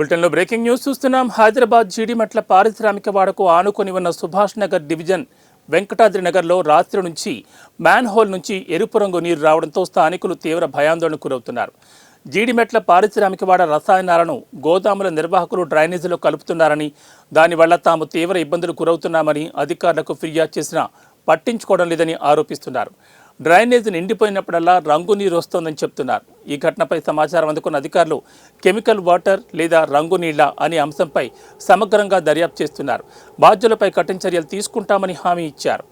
బులెటిన్లో breaking news చూస్తున్నాం. హైదరాబాద్ జీడిమెట్ల పారిశ్రామిక వాడకు ఆనుకొని ఉన్న సుభాష్ నగర్ డివిజన్ వెంకటాద్రి నగర్లో రాత్రి నుంచి మ్యాన్ హోల్ నుంచి ఎరుపు రంగు నీరు రావడంతో స్థానికులు తీవ్ర భయాందోళనకు గురవుతున్నారు. జీడిమెట్ల పారిశ్రామిక వాడ రసాయనాలను గోదాముల నిర్వాహకులు డ్రైనేజీలో కలుపుతున్నారని, దానివల్ల తాము తీవ్ర ఇబ్బందులు గురవుతున్నామని అధికారులకు ఫిర్యాదు చేసినా పట్టించుకోవడం లేదని ఆరోపిస్తున్నారు. డ్రైనేజ్ నిండిపోయినప్పుడల్లా రంగు నీరు వస్తోందని చెప్తున్నారు. ఈ ఘటనపై సమాచారం అందుకున్న అధికారులు కెమికల్ వాటర్ లేదా రంగు నీళ్ల అనే అంశంపై సమగ్రంగా దర్యాప్తు చేస్తున్నారు. బాధ్యులపై కఠిన చర్యలు తీసుకుంటామని హామీ ఇచ్చారు.